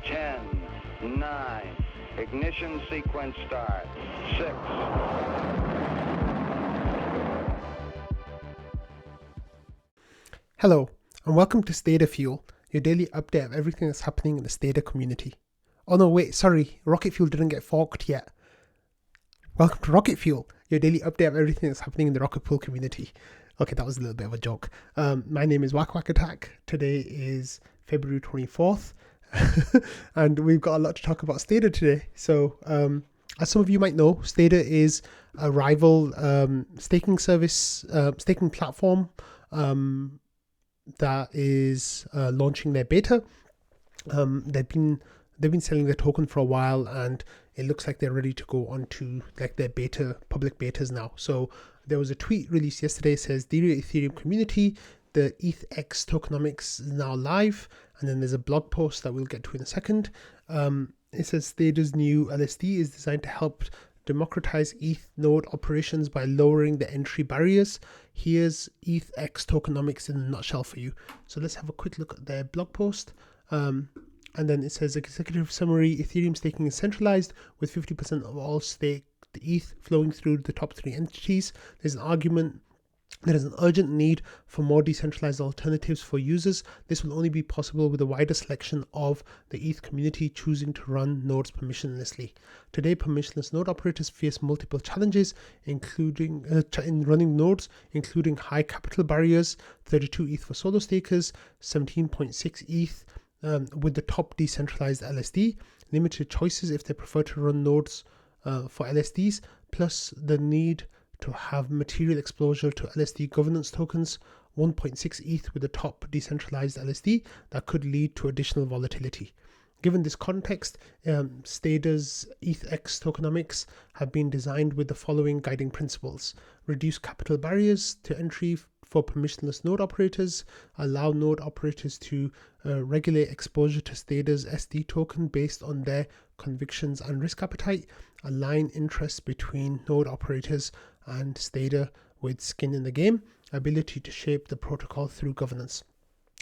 10, 9, ignition sequence start. 6. Hello, and welcome to Stader Fuel, your daily update of everything that's happening in the Stader community. Oh no, wait, sorry, Rocket Fuel didn't get forked yet. Welcome to Rocket Fuel, your daily update of everything that's happening in the Rocket Pool community. Okay, that was a little bit of a joke. My name is Wack Wack Attack. Today is February 24th, and we've got a lot to talk about Stader today. So, as some of you might know, Stader is a rival staking service, staking platform that is launching their beta. They've been selling their token for a while, and it looks like they're ready to go on to like their public betas now. So there was a tweet released yesterday, says Dear Ethereum community, the ETHX tokenomics is now live, and then there's a blog post that we'll get to in a second. It says Stader's new LSD is designed to help democratize ETH node operations by lowering the entry barriers. Here's ETHX tokenomics in a nutshell for you. So let's have a quick look at their blog post. And then it says executive summary: Ethereum staking is centralized with 50% of all staked ETH flowing through the top 3 entities. There's an urgent need for more decentralized alternatives for users. This will only be possible with a wider selection of the ETH community choosing to run nodes permissionlessly. Today, permissionless node operators face multiple challenges, including in running nodes, including high capital barriers, 32 ETH for solo stakers, 17.6 ETH with the top decentralized LSD, limited choices if they prefer to run nodes for LSDs, plus the need to have material exposure to LSD governance tokens, 1.6 ETH with the top decentralized LSD that could lead to additional volatility. Given this context, Stader's ETHX tokenomics have been designed with the following guiding principles: reduce capital barriers to entry for permissionless node operators, allow node operators to regulate exposure to Stader's SD token based on their convictions and risk appetite, align interests between node operators and Stader with skin in the game, ability to shape the protocol through governance.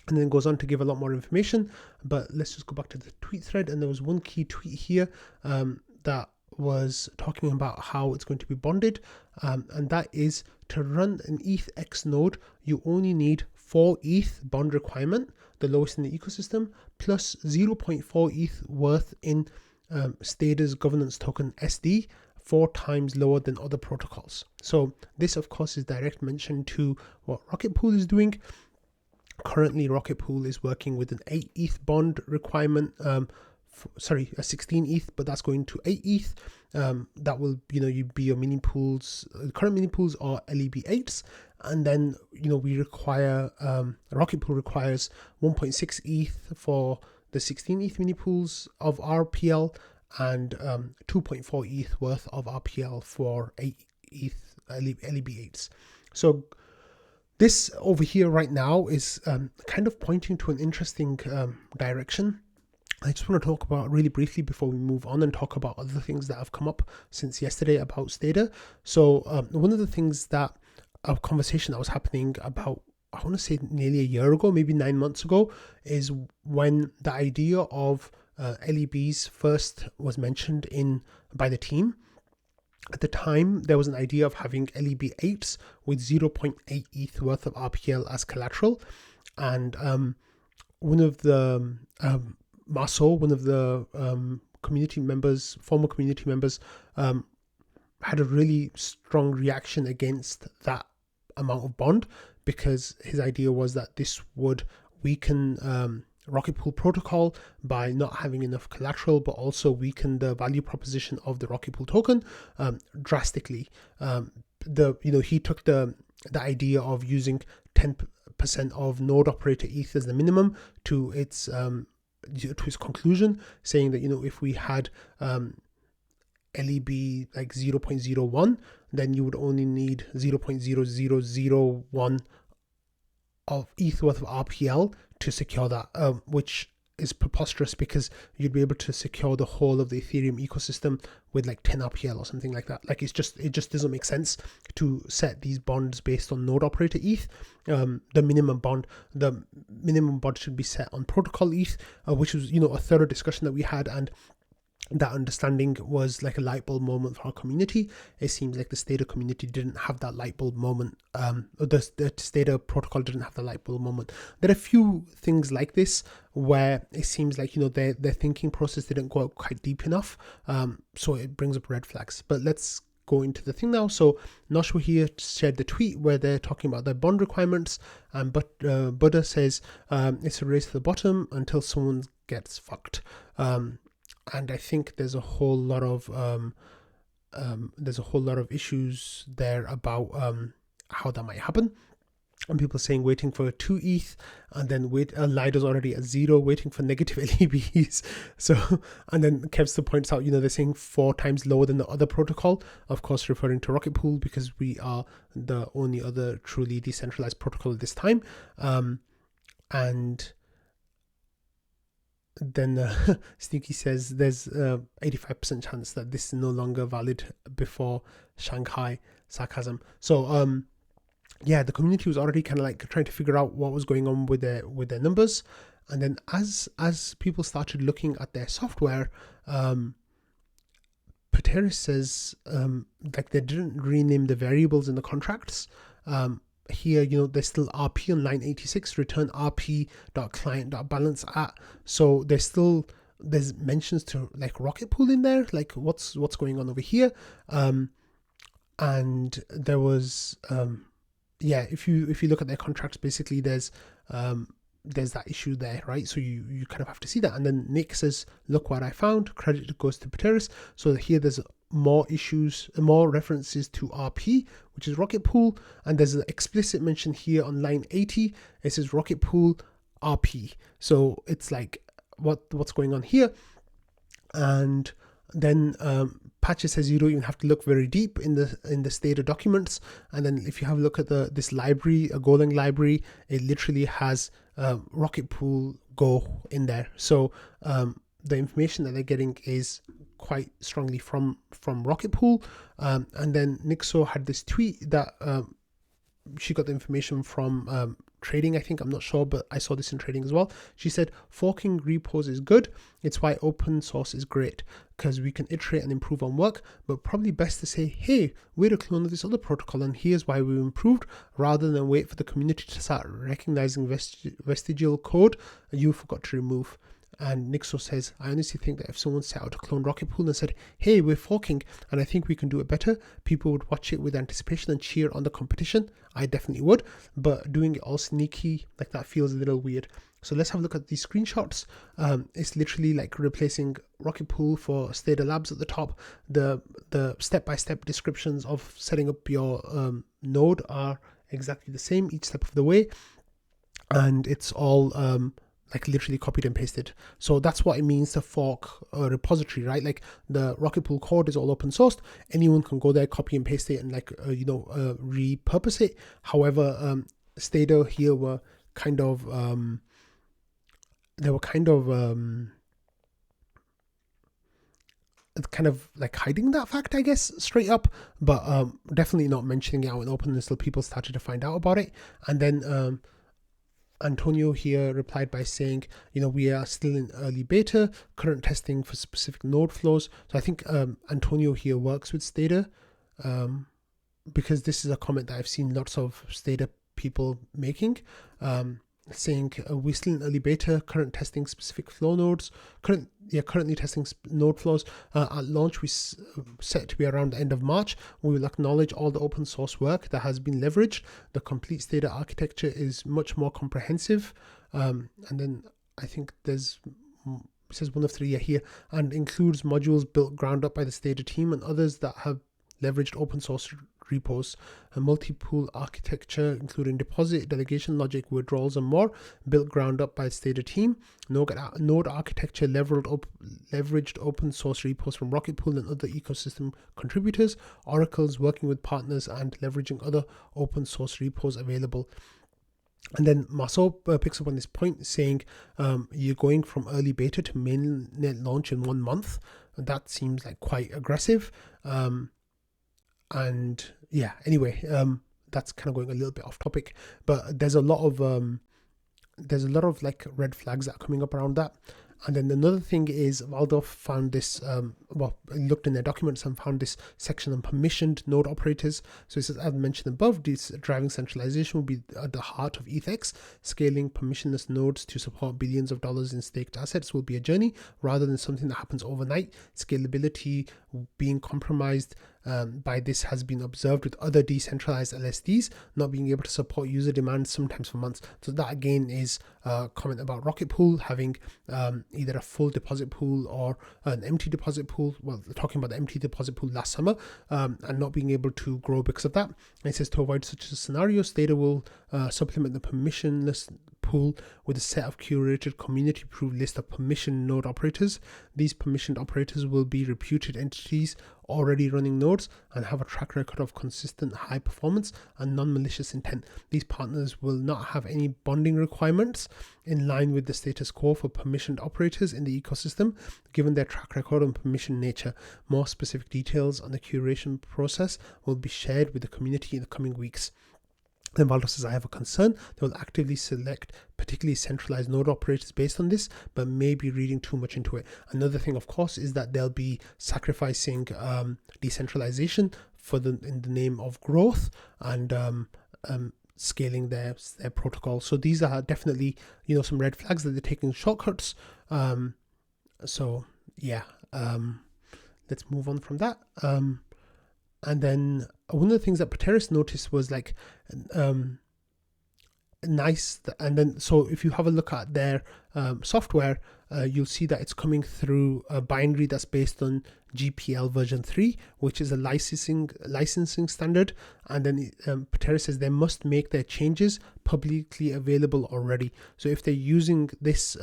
And then goes on to give a lot more information, but let's just go back to the tweet thread. And there was one key tweet here that was talking about how it's going to be bonded, and that is to run an ETHX node, you only need 4 ETH bond requirement, the lowest in the ecosystem, plus 0.4 ETH worth in Stader's governance token SD, 4 times lower than other protocols. So this, of course, is direct mention to what Rocket Pool is doing. Currently, Rocket Pool is working with an 8 ETH bond requirement, a 16 ETH, but that's going to 8 ETH. That will, be your mini pools. Current mini pools are LEB8s, and then we require Rocket Pool requires 1.6 ETH for the 16 ETH mini pools of RPL, and 2.4 ETH worth of RPL for 8 ETH LEB8s. So this over here right now is kind of pointing to an interesting direction. I just want to talk about really briefly before we move on and talk about other things that have come up since yesterday about Stader. So one of the things that a conversation that was happening about, I want to say nearly a year ago, maybe 9 months ago, is when the idea of LEBs first was mentioned by the team. At the time, there was an idea of having LEB8s with 0.8 ETH worth of RPL as collateral. And one of the Marceau, one of the former community members, had a really strong reaction against that amount of bond, because his idea was that this would weaken Rocket Pool protocol by not having enough collateral, but also weaken the value proposition of the Rocket Pool token drastically. He took the idea of using 10% of node operator ETH as the minimum to its conclusion, saying that if we had LEB like 0.01, then you would only need 0.0001 of ETH worth of RPL to secure that, which is preposterous, because you'd be able to secure the whole of the Ethereum ecosystem with like 10 RPL or something like that. Like it just doesn't make sense to set these bonds based on node operator ETH. The minimum bond should be set on protocol ETH, which was, a thorough discussion that we had, and that understanding was like a light bulb moment for our community. It seems like the Stader community didn't have that light bulb moment. The Stader protocol didn't have the light bulb moment. There are a few things like this where it seems like, their thinking process didn't go quite deep enough. So it brings up red flags. But let's go into the thing now. So Noshua here shared the tweet where they're talking about their bond requirements, but Buddha says it's a race to the bottom until someone gets fucked. And I think there's a whole lot of issues there about how that might happen. And people saying waiting for 2 ETH, and then Lido's already at 0, waiting for negative LEBs. So, and then Kevster points out, they're saying 4 times lower than the other protocol, of course referring to Rocket Pool, because we are the only other truly decentralized protocol at this time. And then Sneaky says there's 85% chance that this is no longer valid before Shanghai. Sarcasm. So the community was already kind of like trying to figure out what was going on with their numbers, and then as people started looking at their software, Pateris says like they didn't rename the variables in the contracts. Here, there's still RP on line 86, return rp.client.balance at. So there's mentions to like Rocket Pool in there, like what's going on over here. And there was if you look at their contracts, basically there's that issue there, right? So you kind of have to see that. And then Nick says, look what I found, credit goes to Pateris. So here there's more references to RP, which is Rocket Pool, and there's an explicit mention here on line 80. It says Rocket Pool RP. So it's like what's going on here. And then Patches says you don't even have to look very deep in the Stader documents. And then if you have a look at this library, a Golang library, it literally has Rocket Pool Go in there. So the information that they're getting is quite strongly from Rocket Pool. And then Nixo had this tweet that she got the information from trading, I think, I'm not sure, but I saw this in trading as well. She said forking repos is good. It's why open source is great, because we can iterate and improve on work, but probably best to say, hey, we're a clone of this other protocol and here's why we improved, rather than wait for the community to start recognizing vestigial code you forgot to remove. And Nixo says, I honestly think that if someone set out to clone Rocket Pool and said, hey, we're forking and I think we can do it better, people would watch it with anticipation and cheer on the competition. I definitely would, but doing it all sneaky like that feels a little weird. So let's have a look at these screenshots. It's literally like replacing Rocket Pool for Stader Labs at the top. The step-by-step descriptions of setting up your node are exactly the same each step of the way. And it's all like literally copied and pasted. So that's what it means to fork a repository, right? Like the Rocket Pool code is all open sourced. Anyone can go there, copy and paste it and like, repurpose it. However, Stader here were kind of, like hiding that fact, I guess, straight up, but definitely not mentioning it out in open until people started to find out about it. And then Antonio here replied by saying, we are still in early beta, current testing for specific node flows. So I think Antonio here works with Stader, because this is a comment that I've seen lots of Stader people making, saying we're still in early beta, current testing specific flow nodes, currently testing node flows. At launch, we set to be around the end of March. We will acknowledge all the open source work that has been leveraged. The complete Stader architecture is much more comprehensive. And then I think it says one of 3 here, and includes modules built ground up by the Stader team and others that have leveraged open source repos, a multi-pool architecture including deposit, delegation logic, withdrawals and more, built ground up by the Stader team. Node architecture leveraged open source repos from Rocket Pool and other ecosystem contributors. Oracle's working with partners and leveraging other open source repos available. And then Marceau picks up on this point, saying you're going from early beta to mainnet launch in 1 month. And that seems like quite aggressive. And yeah, anyway, that's kind of going a little bit off topic, but there's a lot of like red flags that are coming up around that. And then another thing is Waldorf found this, looked in their documents and found this section on permissioned node operators. So it says, as mentioned above, this driving centralization will be at the heart of ETHX. Scaling permissionless nodes to support billions of dollars in staked assets will be a journey rather than something that happens overnight. Scalability being compromised by this has been observed with other decentralized LSDs not being able to support user demand sometimes for months. So that again is a comment about Rocket Pool having either a full deposit pool or an empty deposit pool. Well, talking about the empty deposit pool last summer, and not being able to grow because of that. And it says to avoid such a scenario, Stader will supplement the permissionless pool with a set of curated community-proof list of permission node operators. These permissioned operators will be reputed entities already running nodes and have a track record of consistent high performance and non-malicious intent. These partners will not have any bonding requirements in line with the status quo for permissioned operators in the ecosystem, given their track record and permission nature. More specific details on the curation process will be shared with the community in the coming weeks. Then Waldorf says, I have a concern. They will actively select particularly centralized node operators based on this, but may be reading too much into it. Another thing, of course, is that they'll be sacrificing decentralization in the name of growth and scaling their protocol. So these are definitely, some red flags that they're taking shortcuts. So yeah, let's move on from that. And then one of the things that Pateris noticed was like nice. And then, so if you have a look at their software, you'll see that it's coming through a binary that's based on GPL version 3, which is a licensing standard. And then Pateris says they must make their changes publicly available already. So if they're using this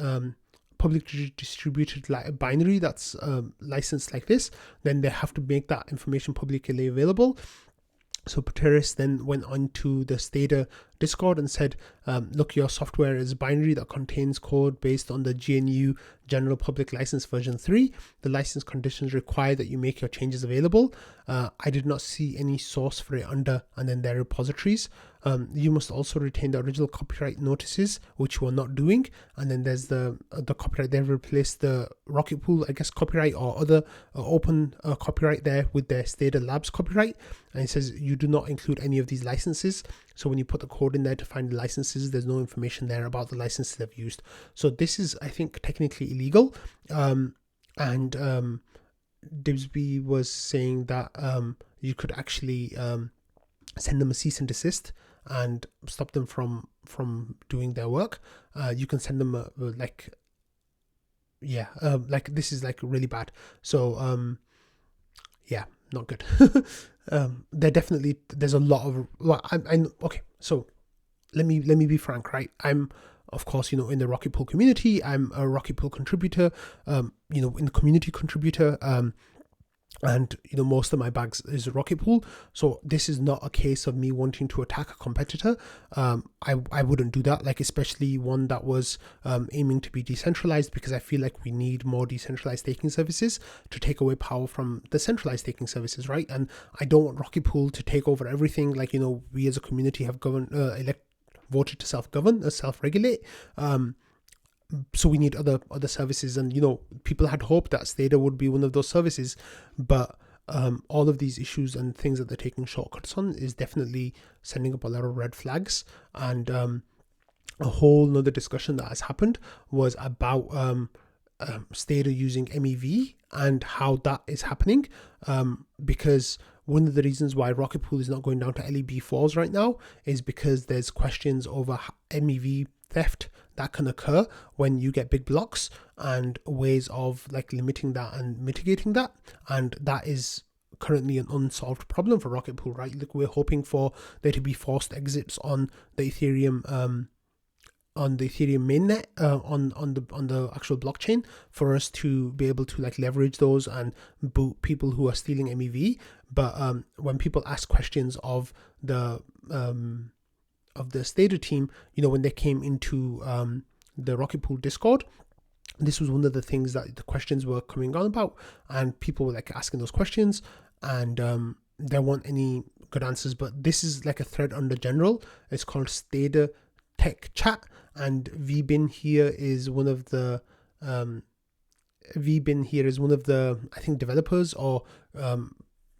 publicly distributed binary that's licensed like this, then they have to make that information publicly available. So Pateris then went on to the Stader Discord and said, look, your software is binary that contains code based on the GNU General Public License version 3. The license conditions require that you make your changes available. I did not see any source for it under and then their repositories. You must also retain the original copyright notices, which we're not doing. And then there's the copyright. They've replaced the Rocket Pool, I guess, copyright or other open copyright there with their Stader Labs copyright. And it says you do not include any of these licenses. So when you put the code in there to find the licenses, there's no information there about the licenses they've used. So this is, I think, technically illegal. And Dibsby was saying that you could actually send them a cease and desist and stop them from doing their work. You can send them this is like really bad. So yeah, not good. There's a lot of, okay, so let me be frank, right? I'm, of course, in the Rocket Pool community, I'm a Rocket Pool contributor, in the community contributor, and most of my bags is Rocket Pool. So this is not a case of me wanting to attack a competitor. I wouldn't do that, like especially one that was aiming to be decentralized, because I feel like we need more decentralized staking services to take away power from the centralized staking services, right? And I don't want Rocket Pool to take over everything. Like, we as a community have voted to self-govern, self-regulate. So we need other services, and people had hoped that Stader would be one of those services, but all of these issues and things that they're taking shortcuts on is definitely sending up a lot of red flags. And a whole nother discussion that has happened was about Stader using MEV and how that is happening, because one of the reasons why Rocket Pool is not going down to LEB4s right now is because there's questions over MEV theft that can occur when you get big blocks, and ways of like limiting that and mitigating that. And that is currently an unsolved problem for Rocket Pool, right? Like, we're hoping for there to be forced exits on the Ethereum mainnet, on the actual blockchain, for us to be able to like leverage those and boot people who are stealing MEV. But when people ask questions of the Stader team, when they came into the Rocket Pool Discord, this was one of the things that the questions were coming on about, and people were like asking those questions, and there weren't any good answers. But this is like a thread under general. It's called Stader Tech Chat, and VBin here is one of the I think developers or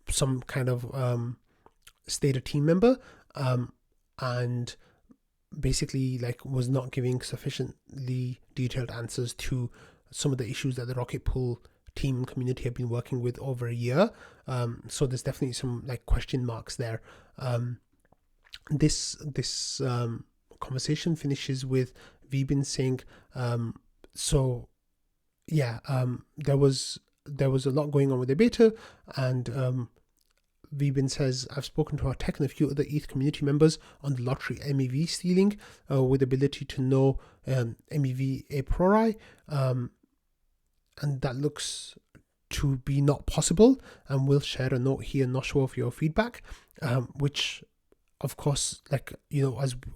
some kind of Stader team member, and basically like was not giving sufficiently detailed answers to some of the issues that the Rocket Pool team community have been working with over a year. So there's definitely some like question marks there. This conversation finishes with VBin saying, there was a lot going on with the beta, and VBin says, I've spoken to our tech and a few other ETH community members on the lottery MEV stealing with ability to know MEV a priori, and that looks to be not possible, and we'll share a note here, not sure of your feedback, which of course, like,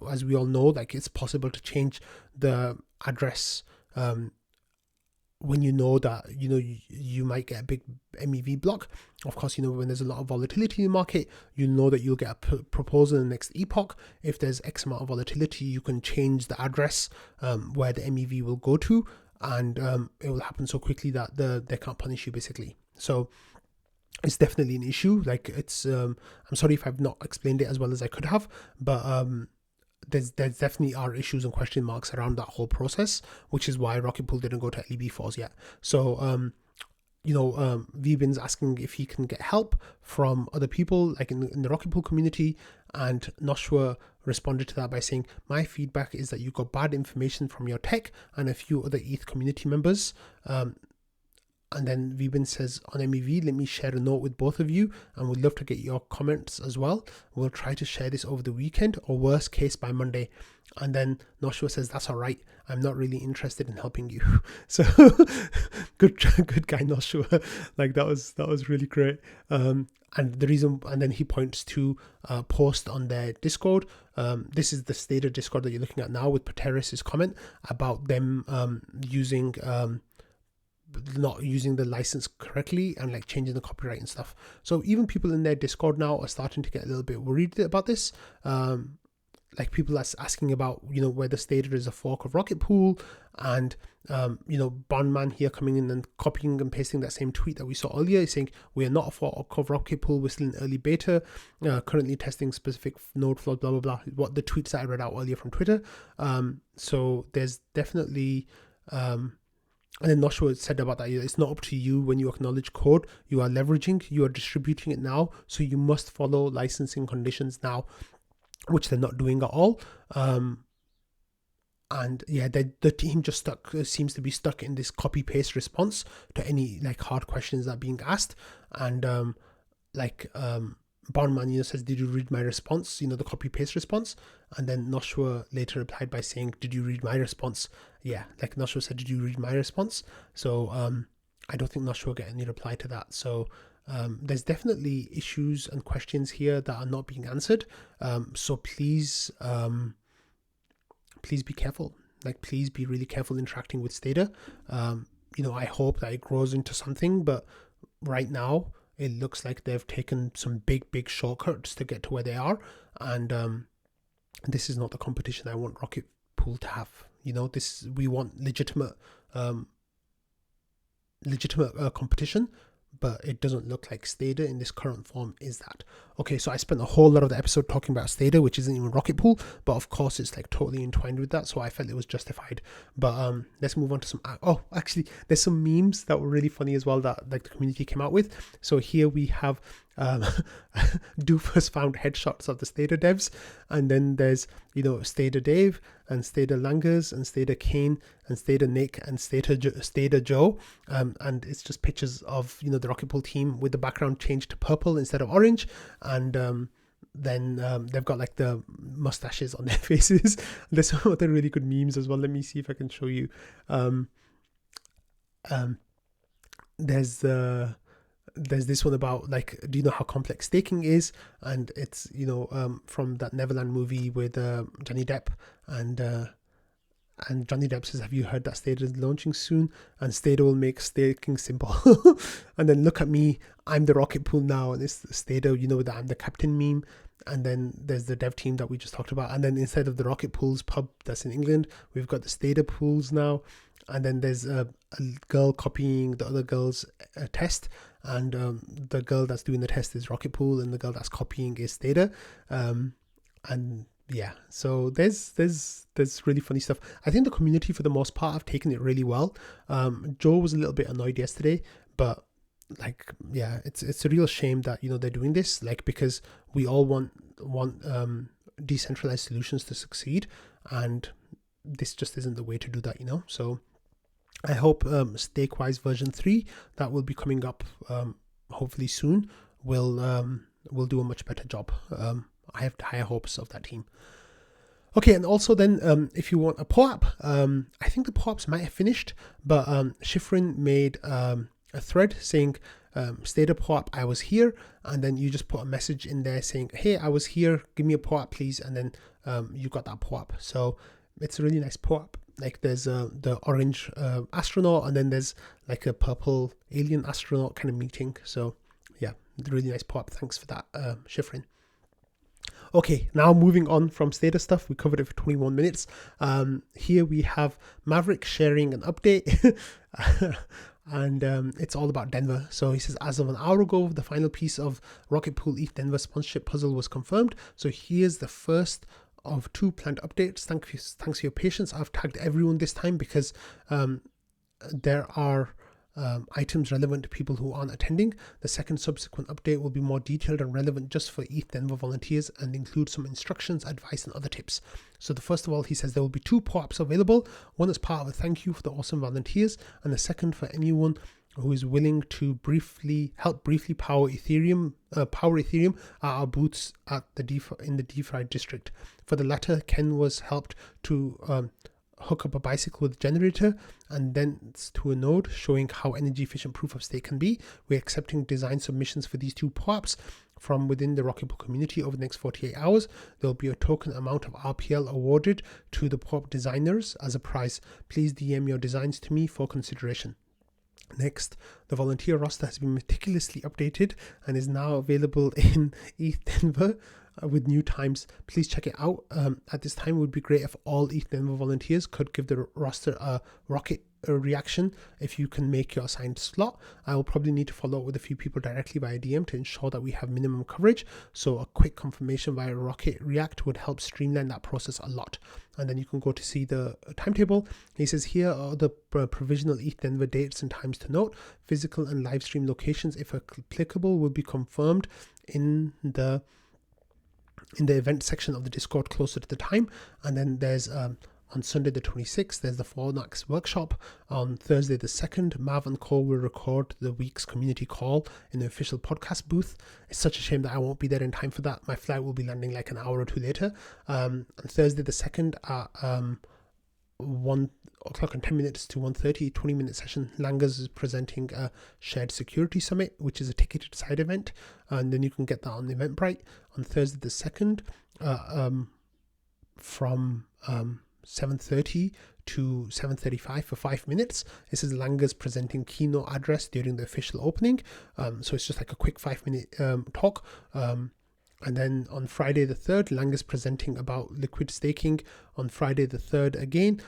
as we all know, like it's possible to change the address when you know that you might get a big MEV block. Of course, when there's a lot of volatility in the market, that you'll get a proposal in the next epoch. If there's X amount of volatility, you can change the address where the MEV will go to, and it will happen so quickly that they can't punish you, basically. So it's definitely an issue. Like it's I'm sorry if I've not explained it as well as I could have, but there's definitely are issues and question marks around that whole process, which is why Rocket Pool didn't go to LEB4s yet. So VBin's asking if he can get help from other people like in the Rocket Pool community, and Noshua responded to that by saying, my feedback is that you got bad information from your tech and a few other ETH community members. And then VBin says, on MEV, let me share a note with both of you, and we'd love to get your comments as well. We'll try to share this over the weekend, or worst case by Monday. And then Noshua says, that's all right. I'm not really interested in helping you. So good guy, Noshua. Like that was really great. And then he points to a post on their Discord. This is the Stader Discord that you're looking at now, with Pateris's comment about them not using the license correctly and like changing the copyright and stuff. So even people in their Discord now are starting to get a little bit worried about this. Like people are asking about whether Stader is a fork of Rocket Pool, and Bondman here coming in and copying and pasting that same tweet that we saw earlier, saying we are not a fork of Rocket Pool, we're still in early beta, currently testing specific node flows, blah blah blah, what the tweets that I read out earlier from Twitter. So there's definitely and then Noshua said about that, it's not up to you when you acknowledge code you are leveraging, you are distributing it now, so you must follow licensing conditions now, which they're not doing at all. And yeah, the team just seems to be stuck in this copy paste response to any like hard questions that are being asked. And Bondman says, did you read my response, the copy paste response? And then Noshua later replied by saying, did you read my response? Yeah, like Noshua said, did you read my response? So I don't think Noshua get any reply to that. So there's definitely issues and questions here that are not being answered. So please be careful. Like, please be really careful interacting with Stader. I hope that it grows into something, but right now it looks like they've taken some big shortcuts to get to where they are. And this is not the competition I want Rocket Pool to have. We want legitimate competition, but it doesn't look like Stader in this current form is that. Okay, so I spent a whole lot of the episode talking about Stader, which isn't even Rocket Pool, but of course it's like totally entwined with that, so I felt it was justified. But let's move on to some... Oh, actually, there's some memes that were really funny as well that like the community came out with. So here we have Doofus found headshots of the Stader devs, and then there's Stader Dave and Stader Langers and Stader Kane and Stader Nick and Stader Joe, and it's just pictures of the Rocket Pool team with the background changed to purple instead of orange, and then they've got like the mustaches on their faces. There's some other really good memes as well. Let me see if I can show you. There's there's this one about like, do you know how complex staking is? And it's, from that Neverland movie with Johnny Depp, and Johnny Depp says, have you heard that Stader is launching soon? And Stader will make staking simple. And then look at me, I'm the rocket pool now, and it's Stader, that I'm the captain meme. And then there's the dev team that we just talked about. And then instead of the rocket pools pub that's in England, we've got the Stader pools now. And then there's a girl copying the other girl's test, and the girl that's doing the test is rocket pool, and the girl that's copying is Stader. And yeah, so there's really funny stuff. I think the community for the most part have taken it really well. Joe was a little bit annoyed yesterday, but like, yeah, it's a real shame that they're doing this, like, because we all want decentralized solutions to succeed, and this just isn't the way to do that. So I hope Stakewise version 3 that will be coming up hopefully soon will do a much better job. I have higher hopes of that team. Okay, and also then, if you want a POAP, I think the POAPs might have finished, but Schifrin made a thread saying, Stader POAP, I was here, and then you just put a message in there saying, hey, I was here, give me a POAP please, and then you got that POAP. So it's a really nice POAP. Like, there's the orange astronaut, and then there's like a purple alien astronaut kind of meeting. So yeah, really nice POAP. Thanks for that, Schifrin. Okay, now moving on from Stader stuff, we covered it for 21 minutes. Here we have Maverick sharing an update, and it's all about Denver. So he says, as of an hour ago, the final piece of Rocket Pool ETHDenver sponsorship puzzle was confirmed. So here's the first of 2 planned updates. Thanks for your patience. I've tagged everyone this time because there are items relevant to people who aren't attending. The second subsequent update will be more detailed and relevant just for ETHDenver volunteers and include some instructions, advice, and other tips. So the first of all, he says there will be 2 POAPs available. One as part of a thank you for the awesome volunteers, and the second for anyone who is willing to briefly power Ethereum at our booths at in the DeFi district. For the latter, Ken was helped to hook up a bicycle with a generator and then to a node, showing how energy efficient proof of stake can be. We're accepting design submissions for these 2 POAPs from within the Rocket Pool community over the next 48 hours. There will be a token amount of RPL awarded to the POAP designers as a prize. Please DM your designs to me for consideration. Next, the volunteer roster has been meticulously updated and is now available in ETHDenver with new times. Please check it out. At this time, it would be great if all ETHDenver volunteers could give the roster a rocket reaction if you can make your assigned slot. I will probably need to follow up with a few people directly via DM to ensure that we have minimum coverage. So a quick confirmation via Rocket React would help streamline that process a lot. And then you can go to see the timetable. He says here are the provisional ETHDenver dates and times to note. Physical and live stream locations, if applicable, will be confirmed in the event section of the Discord closer to the time. And then there's on Sunday the 26th, there's the Fornax workshop. On Thursday the 2nd, Mav and Co will record the week's community call in the official podcast booth. It's such a shame that I won't be there in time for that. My flight will be landing like an hour or 2 later. On Thursday the 2nd at 1 o'clock and 10 minutes to 1:30, 20-minute session. Langers is presenting a shared security summit, which is a ticketed side event, and then you can get that on Eventbrite on Thursday the 2nd from 7:30 to 7:35 for 5 minutes. This is Langers presenting keynote address during the official opening. So it's just like a quick 5-minute talk. And then on Friday the 3rd, Langers presenting about liquid staking. On Friday the 3rd again,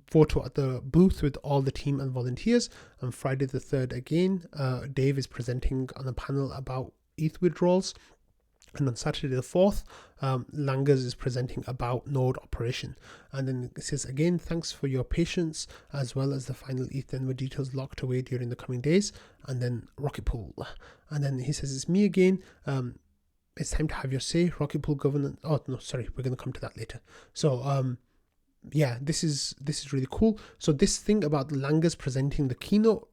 photo at the booth with all the team and volunteers. On Friday the 3rd again, Dave is presenting on a panel about ETH withdrawals. And on Saturday the 4th, Langers is presenting about node operation. And then it says again, thanks for your patience, as well as the final ETHDenver details locked away during the coming days. And then Rocket Pool. And then he says, it's me again. It's time to have your say. Rocket Pool governance. Oh no, sorry, we're going to come to that later. So yeah, this is really cool. So this thing about Langers presenting the keynote,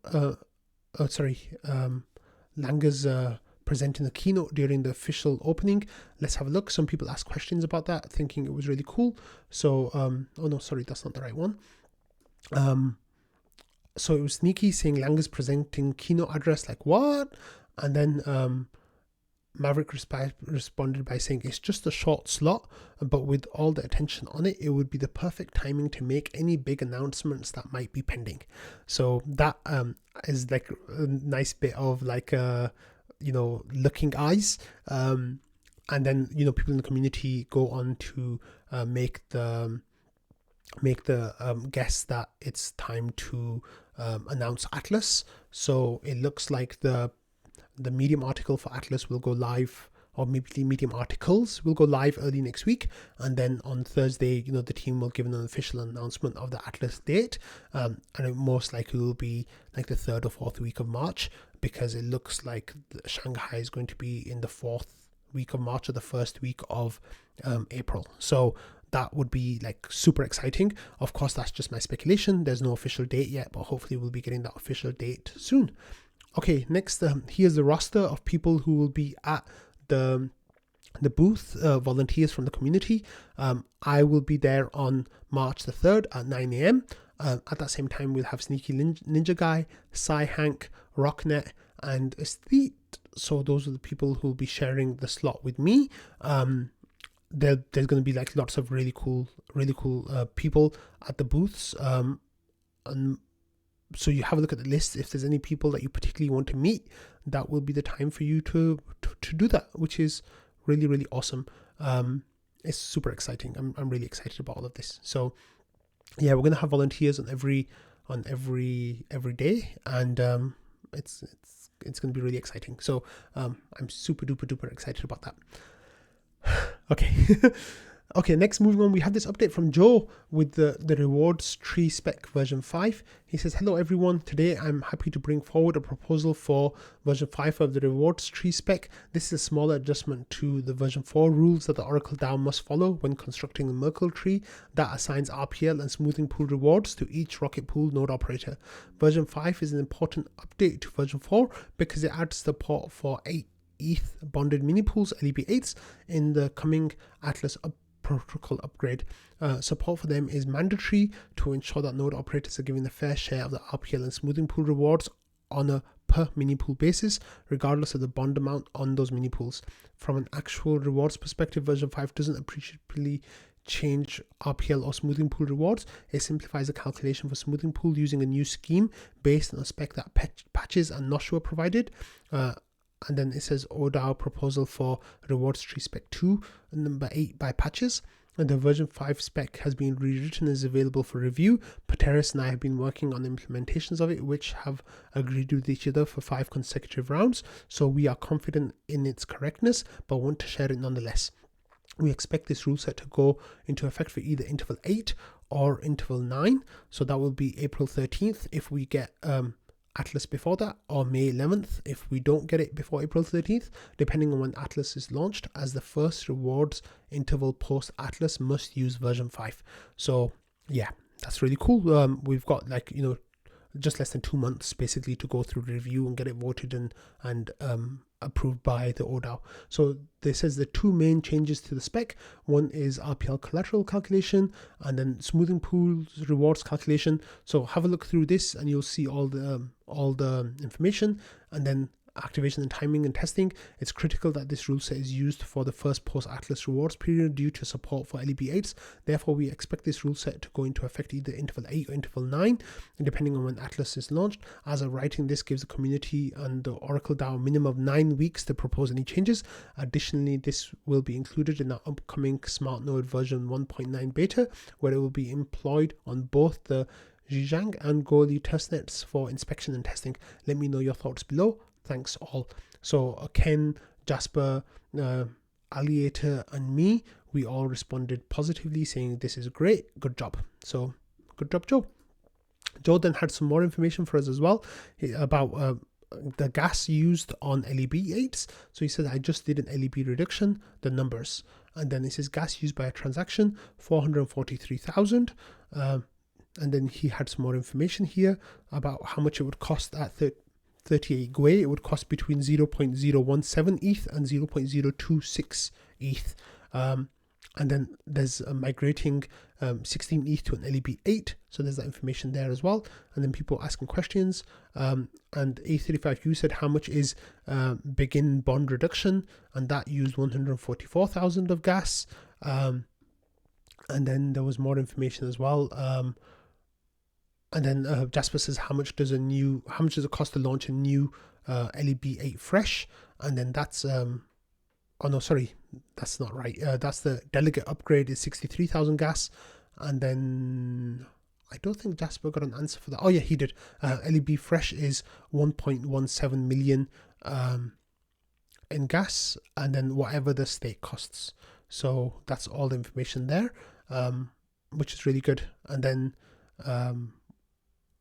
Langers presenting the keynote during the official opening. Let's have a look. Some people asked questions about that, thinking it was really cool. So, oh no, sorry, that's not the right one. so it was sneaky saying Lang is presenting keynote address, like what? And then Maverick responded by saying it's just a short slot, but with all the attention on it, it would be the perfect timing to make any big announcements that might be pending. So that is like a nice bit of like looking eyes. And then people in the community go on to make the guess that it's time to announce Atlas. So it looks like the Medium article for Atlas will go live, or maybe the Medium articles will go live early next week, and then on Thursday, the team will give an official announcement of the Atlas date, and it most likely will be like the 3rd or 4th week of March, because it looks like Shanghai is going to be in the 4th week of March or the 1st week of April. So that would be like super exciting. Of course, that's just my speculation. There's no official date yet, but hopefully we'll be getting that official date soon. Okay, next, here's the roster of people who will be at the booth, volunteers from the community. I will be there on March the 3rd at 9 a.m. At that same time, we'll have Sneaky Ninja Guy, Cy Hank, Rocknet, and Esthete. So those are the people who will be sharing the slot with me. There's going to be like lots of really cool people at the booths. And so you have a look at the list. If there's any people that you particularly want to meet, that will be the time for you to do that, which is really, really awesome. It's super exciting. I'm really excited about all of this. So yeah, we're gonna have volunteers on every day, and it's gonna be really exciting. So I'm super duper excited about that. Okay. Okay, next, moving on, we have this update from Joe with the rewards tree spec version 5. He says, hello everyone, today I'm happy to bring forward a proposal for version 5 of the rewards tree spec. This is a smaller adjustment to the version 4 rules that the Oracle DAO must follow when constructing the Merkle tree that assigns RPL and smoothing pool rewards to each Rocket Pool node operator. Version 5 is an important update to version 4 because it adds support for 8 ETH bonded mini pools, LEB8s, in the coming Atlas protocol upgrade. Support for them is mandatory to ensure that node operators are given a fair share of the RPL and smoothing pool rewards on a per mini pool basis, regardless of the bond amount on those mini pools. From an actual rewards perspective, version 5 doesn't appreciably change RPL or smoothing pool rewards. It simplifies the calculation for smoothing pool using a new scheme based on a spec that Patches and Noshua provided. And then it says ODAO proposal for rewards tree spec 2, number 8 by Patches. And the version 5 spec has been rewritten and is available for review. Pateris and I have been working on implementations of it, which have agreed with each other for 5 consecutive rounds. So we are confident in its correctness, but want to share it nonetheless. We expect this rule set to go into effect for either interval 8 or interval 9. So that will be April 13th if we get Atlas before that, or May 11th if we don't get it before April 13th, depending on when Atlas is launched, as the first rewards interval post Atlas must use version 5. So yeah, that's really cool. We've got like, just less than 2 months basically to go through review and get it voted and approved by the ODAO. So this says the 2 main changes to the spec. One is RPL collateral calculation, and then smoothing pools rewards calculation. So have a look through this and you'll see all the information. And then activation and timing and testing. It's critical that this rule set is used for the first post-Atlas rewards period due to support for LEB8s. Therefore, we expect this rule set to go into effect either interval 8 or interval 9, depending on when Atlas is launched. As of writing, this gives the community and the Oracle DAO a minimum of 9 weeks to propose any changes. Additionally, this will be included in our upcoming Smart Node version 1.9 beta, where it will be employed on both the Zhejiang and Goerli testnets for inspection and testing. Let me know your thoughts below. Thanks all. So Ken, Jasper, Alliator and me, we all responded positively saying this is great, good job. So good job, Joe. Joe then had some more information for us as well about the gas used on LEB8s. So he said, I just did an LEB reduction, the numbers. And then it says gas used by a transaction, 443,000. And then he had some more information here about how much it would cost at 38 Gwei. It would cost between 0.017 ETH and 0.026 ETH. And then there's migrating 16 ETH to an LEB8. So there's that information there as well. And then people asking questions. And A35U said, how much is begin bond reduction? And that used 144,000 of gas. And then there was more information as well. And then Jasper says, how much does it cost to launch a new LEB8 fresh? And then that's oh no, sorry, that's not right. That's the delegate upgrade is 63,000 gas. And then I don't think Jasper got an answer for that. Oh yeah, he did. LEB fresh is 1.17 million in gas, and then whatever the stake costs. So that's all the information there, which is really good. And then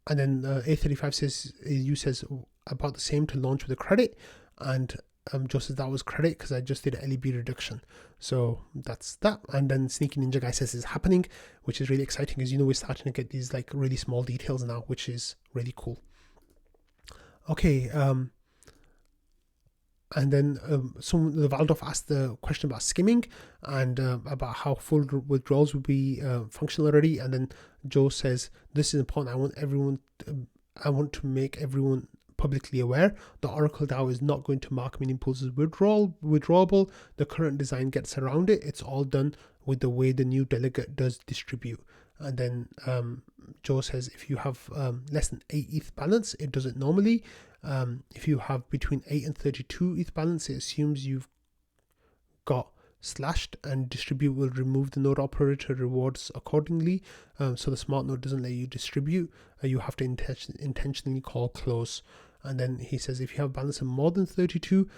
A35 says about the same to launch with a credit, and Joe says that was credit because I just did an LEB reduction. So that's that. And then Sneaky Ninja Guy says it's happening, which is really exciting because, we're starting to get these like really small details now, which is really cool. Okay. And then the Valdorf asked the question about skimming and about how full withdrawals will be functional already. And then Joe says, this is important. I want to make everyone publicly aware. The Oracle DAO is not going to mark mini pools as withdrawable. The current design gets around it. It's all done with the way the new delegate does distribute. And then Joe says, if you have less than 8 ETH balance, it does it normally. If you have between 8 and 32 ETH balance, it assumes you've got slashed, and distribute will remove the node operator rewards accordingly. So the smart node doesn't let you distribute. You have to intentionally call close. And then he says, if you have balance of more than 32,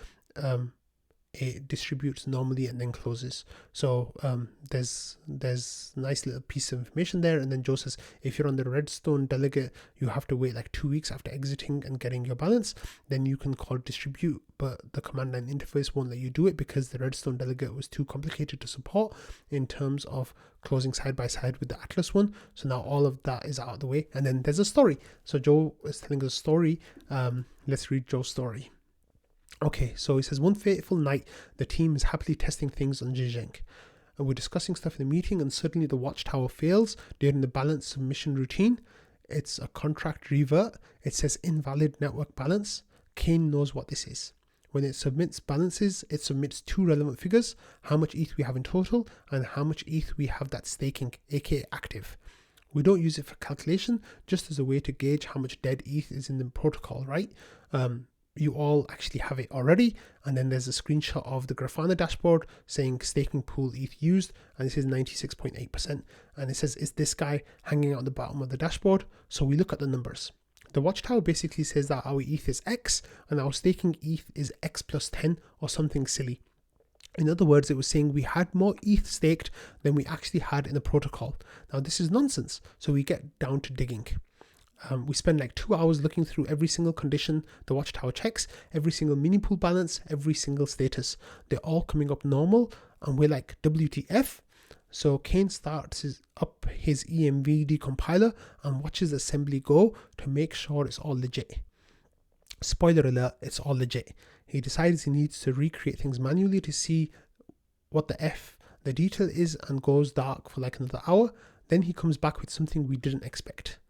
it distributes normally and then closes. So there's a nice little piece of information there. And then Joe says, if you're on the Redstone delegate, you have to wait like 2 weeks after exiting and getting your balance. Then you can call distribute, but the command line interface won't let you do it because the Redstone delegate was too complicated to support in terms of closing side by side with the Atlas one. So now all of that is out of the way. And then there's a story. So Joe is telling us a story. Let's read Joe's story. Okay, so he says, one fateful night, the team is happily testing things on Zhejiang. And we're discussing stuff in the meeting, and suddenly the watchtower fails during the balance submission routine. It's a contract revert. It says invalid network balance. Kane knows what this is. When it submits balances, it submits 2 relevant figures, how much ETH we have in total, and how much ETH we have that's staking, aka active. We don't use it for calculation, just as a way to gauge how much dead ETH is in the protocol, right? You all actually have it already. And then there's a screenshot of the Grafana dashboard saying staking pool ETH used, and this is 96.8%. And it says, is this guy hanging out the bottom of the dashboard? So we look at the numbers. The watchtower basically says that our ETH is X and our staking ETH is X plus 10 or something silly. In other words, it was saying we had more ETH staked than we actually had in the protocol. Now this is nonsense. So we get down to digging. We spend like 2 hours looking through every single condition the watchtower checks, every single mini pool balance, every single status. They're all coming up normal, and we're like, WTF? So Kane starts up his EMV decompiler and watches assembly go to make sure it's all legit. Spoiler alert, it's all legit. He decides he needs to recreate things manually to see what the F the detail is, and goes dark for like another hour. Then he comes back with something we didn't expect.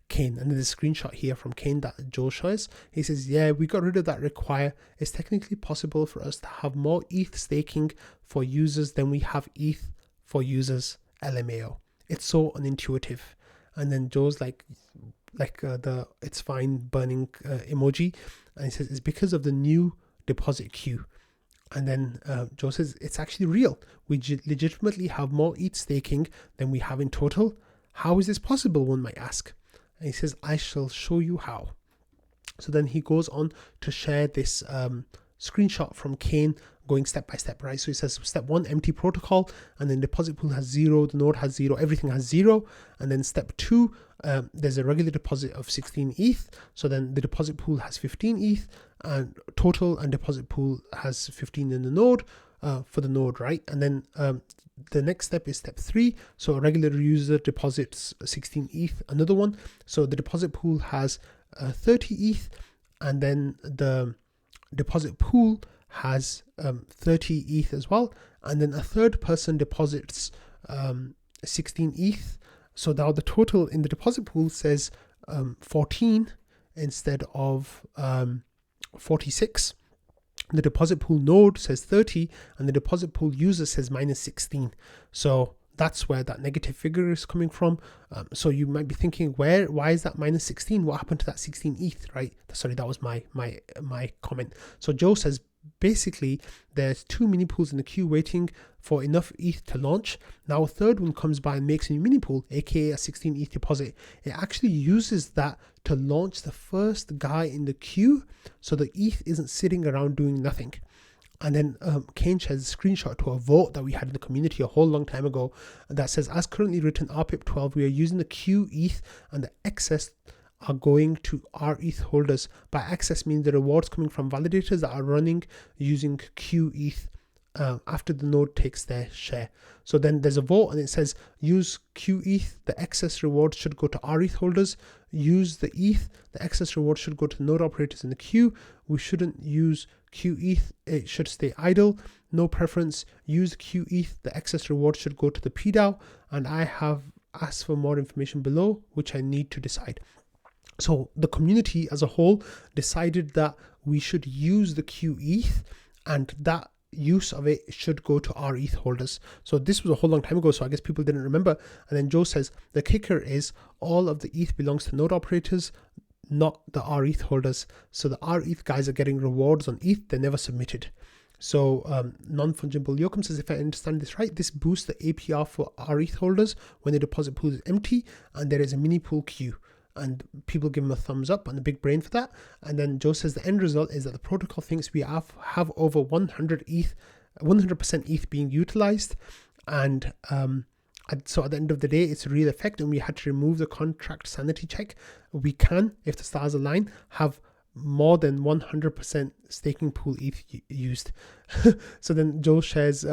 Kane, and there's a screenshot here from Kane that Joe shows. He says, yeah, we got rid of that require. It's technically possible for us to have more ETH staking for users than we have ETH for users, LMAO. It's so unintuitive. And then Joe's like the it's fine burning emoji, and he says it's because of the new deposit queue. And then Joe says it's actually real. We legitimately have more ETH staking than we have in total. How is this possible, one might ask? And he says, I shall show you how. So then he goes on to share this screenshot from Kane going step by step, right? So he says step 1, empty protocol, and then deposit pool has 0, the node has 0, everything has 0. And then step 2, there's a regular deposit of 16 ETH. So then the deposit pool has 15 ETH and total, and deposit pool has 15 in the node for the node, right? And then the next step is step 3. So a regular user deposits 16 ETH, another one. So the deposit pool has 30 ETH, and then the deposit pool has 30 ETH as well. and then a third person deposits 16 ETH. So now the total in the deposit pool says 14 instead of 46. The deposit pool node says 30, and the deposit pool user says minus 16. So that's where that negative figure is coming from. So you might be thinking, why is that minus 16? What happened to that 16 ETH, right? Sorry, that was my comment. So Joe says, basically, there's 2 mini pools in the queue waiting for enough ETH to launch. Now a third one comes by and makes a new mini pool, aka a 16 ETH deposit. It actually uses that to launch the first guy in the queue, so the ETH isn't sitting around doing nothing. And then Kane shares a screenshot to a vote that we had in the community a whole long time ago that says, as currently written RPIP 12, we are using the queue ETH and the excess are going to our ETH holders. By excess means the rewards coming from validators that are running using queue ETH after the node takes their share. So then there's a vote and it says use queue ETH, the excess rewards should go to our ETH holders. Use the ETH, the excess rewards should go to the node operators in the queue. We shouldn't use queue ETH, it should stay idle. No preference. Use queue ETH, the excess rewards should go to the PDAO, and I have asked for more information below, which I need to decide. So the community as a whole decided that we should use the queue ETH, and that use of it should go to our ETH holders. So this was a whole long time ago, so I guess people didn't remember. And then Joe says the kicker is all of the ETH belongs to node operators, not the R ETH holders. So the R ETH guys are getting rewards on ETH they never submitted. So non-fungible Yoakum says, if I understand this right, this boosts the APR for R ETH holders when the deposit pool is empty and there is a mini pool queue. And people give him a thumbs up and a big brain for that. And then Joe says the end result is that the protocol thinks we have over 100% ETH being utilized. And so at the end of the day, it's a real effect, and we had to remove the contract sanity check. We can, if the stars align, have more than 100% staking pool ETH used. So then Joe shares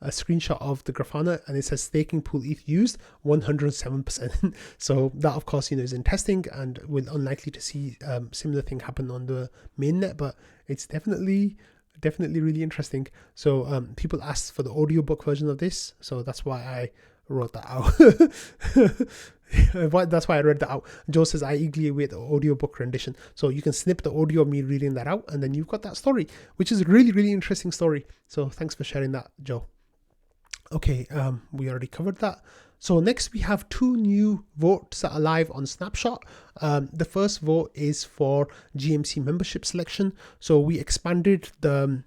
a screenshot of the Grafana, and it says staking pool ETH used 107%. So that, of course, is in testing, and we're unlikely to see similar thing happen on the mainnet, but it's definitely really interesting. So people asked for the audiobook version of this, so that's why I wrote that out. That's why I read that out. Joe says, I eagerly await the audiobook rendition. So you can snip the audio of me reading that out, and then you've got that story, which is a really, really interesting story. So thanks for sharing that, Joe. Okay, we already covered that. So next we have 2 new votes that are live on Snapshot. The first vote is for GMC membership selection. So we expanded the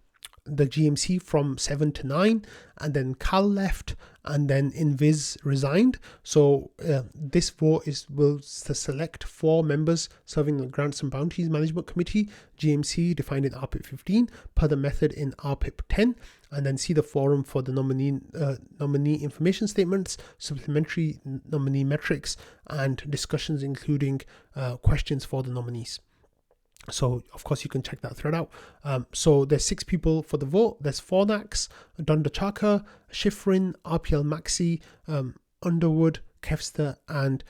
GMC from 7 to 9, and then Cal left, and then Invis resigned. So this vote will select 4 members serving the Grants and Bounties Management Committee, GMC defined in RPIP 15 per the method in RPIP 10, and then see the forum for the nominee information statements, supplementary nominee metrics, and discussions including questions for the nominees. So of course you can check that thread out. So there's 6 people for the vote. There's Fornax, Dondachaka, Schifrin, RPL Maxi, Underwood, Kevster, and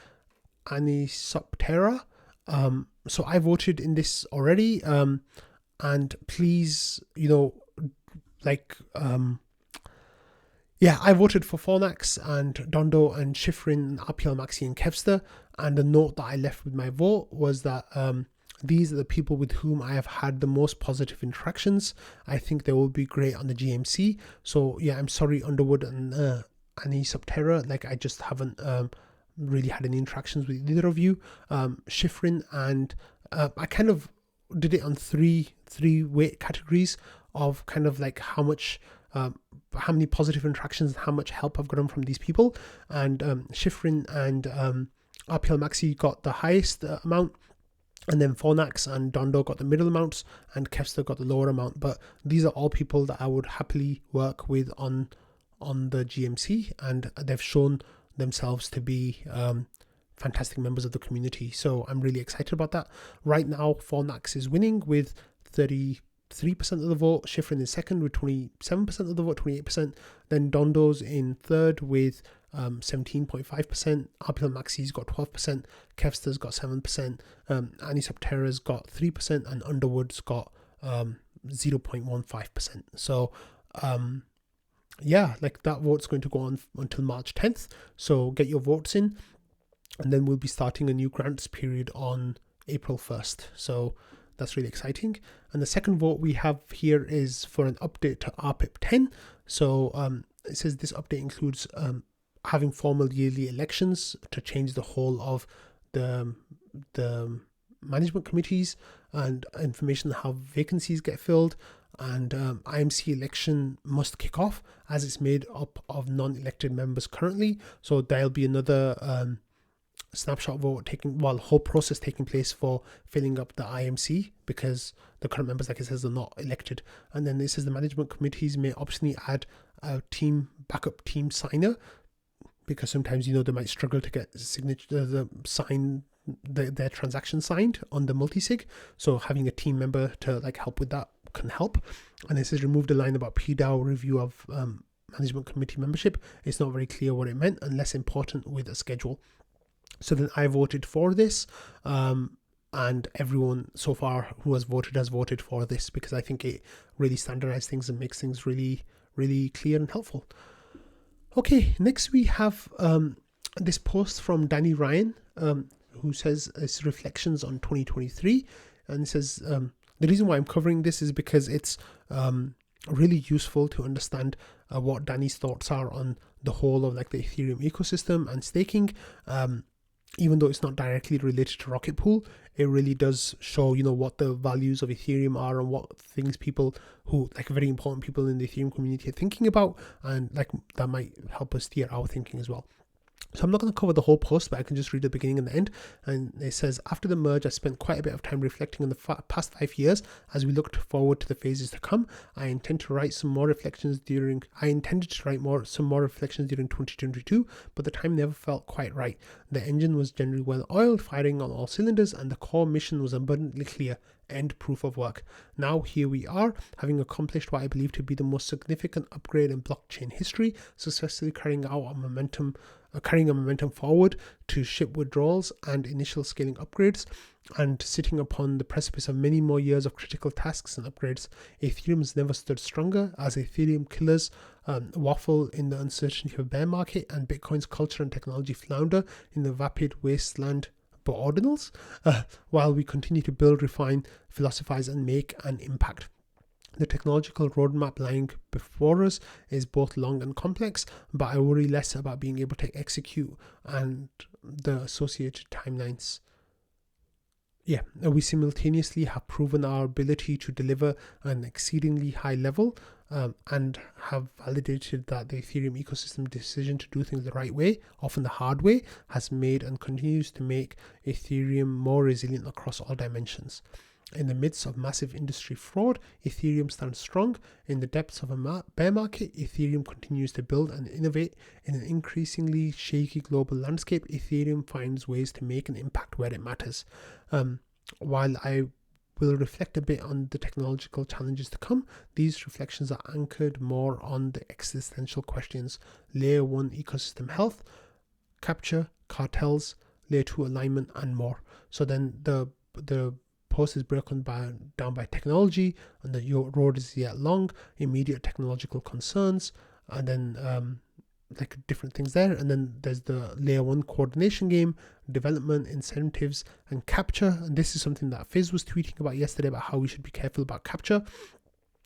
Anisoptera. So I voted in this already. And please, I voted for Fornax and Dondo and Schifrin, RPL Maxi, and Kevster. And the note that I left with my vote was that these are the people with whom I have had the most positive interactions. I think they will be great on the GMC. So yeah, I'm sorry, Underwood and Anisoptera. I just haven't really had any interactions with either of you. Schifrin and I kind of did it on three weight categories of kind of how much how many positive interactions, how much help I've gotten from these people. And Schifrin and RPL Maxi got the highest amount, and then Fornax and Dondo got the middle amounts, and Kevster got the lower amount. But these are all people that I would happily work with on the GMC, and they've shown themselves to be fantastic members of the community. So I'm really excited about that. Right now, Fornax is winning with 33% of the vote. Schifrin is second with 27% of the vote, 28%. Then Dondo's in third with 17.5%. RPL Maxi's got 12%. Kevster's got 7%. Anisoptera's got 3%, and Underwood's got 0.15%. So yeah, like that vote's going to go on until March 10th. So get your votes in, and then we'll be starting a new grants period on April 1st. So that's really exciting. And the second vote we have here is for an update to RPIP 10. So it says this update includes having formal yearly elections to change the whole of the management committees and information how vacancies get filled. And IMC election must kick off as it's made up of non-elected members currently. So there'll be another snapshot vote whole process taking place for filling up the IMC, because the current members, like it says, are not elected. And then it says the management committees may optionally add a backup team signer, because sometimes they might struggle to get their transaction signed on the multi-sig. So having a team member to help with that can help. And it says remove the line about PDAO review of management committee membership. It's not very clear what it meant, and less important with a schedule. So then I voted for this, and everyone so far who has voted for this, because I think it really standardizes things and makes things really, really clear and helpful. Okay, next we have this post from Danny Ryan, who says it's reflections on 2023, and it says the reason why I'm covering this is because it's really useful to understand what Danny's thoughts are on the whole of the Ethereum ecosystem and staking. Even though it's not directly related to Rocket Pool, it really does show, what the values of Ethereum are and what things people who, very important people in the Ethereum community are thinking about, and that might help us steer our thinking as well. So I'm not going to cover the whole post, but I can just read the beginning and the end. And it says, after the merge, I spent quite a bit of time reflecting on the past 5 years as we looked forward to the phases to come. I intended to write some more reflections during 2022, but the time never felt quite right. The engine was generally well oiled, firing on all cylinders, and the core mission was abundantly clear. End proof of work. Now here we are, having accomplished what I believe to be the most significant upgrade in blockchain history, successfully carrying a momentum forward to ship withdrawals and initial scaling upgrades, and sitting upon the precipice of many more years of critical tasks and upgrades. Ethereum has never stood stronger as Ethereum killers waffle in the uncertainty of a bear market, and Bitcoin's culture and technology flounder in the vapid wasteland but ordinals, while we continue to build, refine, philosophize, and make an impact. The technological roadmap lying before us is both long and complex, but I worry less about being able to execute and the associated timelines. Yeah, we simultaneously have proven our ability to deliver an exceedingly high level, and have validated that the Ethereum ecosystem decision to do things the right way, often the hard way, has made and continues to make Ethereum more resilient across all dimensions. In the midst of massive industry fraud, Ethereum stands strong. In the depths of a bear market, Ethereum continues to build and innovate. In an increasingly shaky global landscape, Ethereum finds ways to make an impact where it matters. While I will reflect a bit on the technological challenges to come, these reflections are anchored more on the existential questions: layer 1 ecosystem health, capture, cartels, layer 2 alignment, and more. So then the post is broken down by technology, and the road is yet long, immediate technological concerns, and then different things there. And then there's the layer 1 coordination game, development, incentives, and capture. And this is something that Fizz was tweeting about yesterday, about how we should be careful about capture,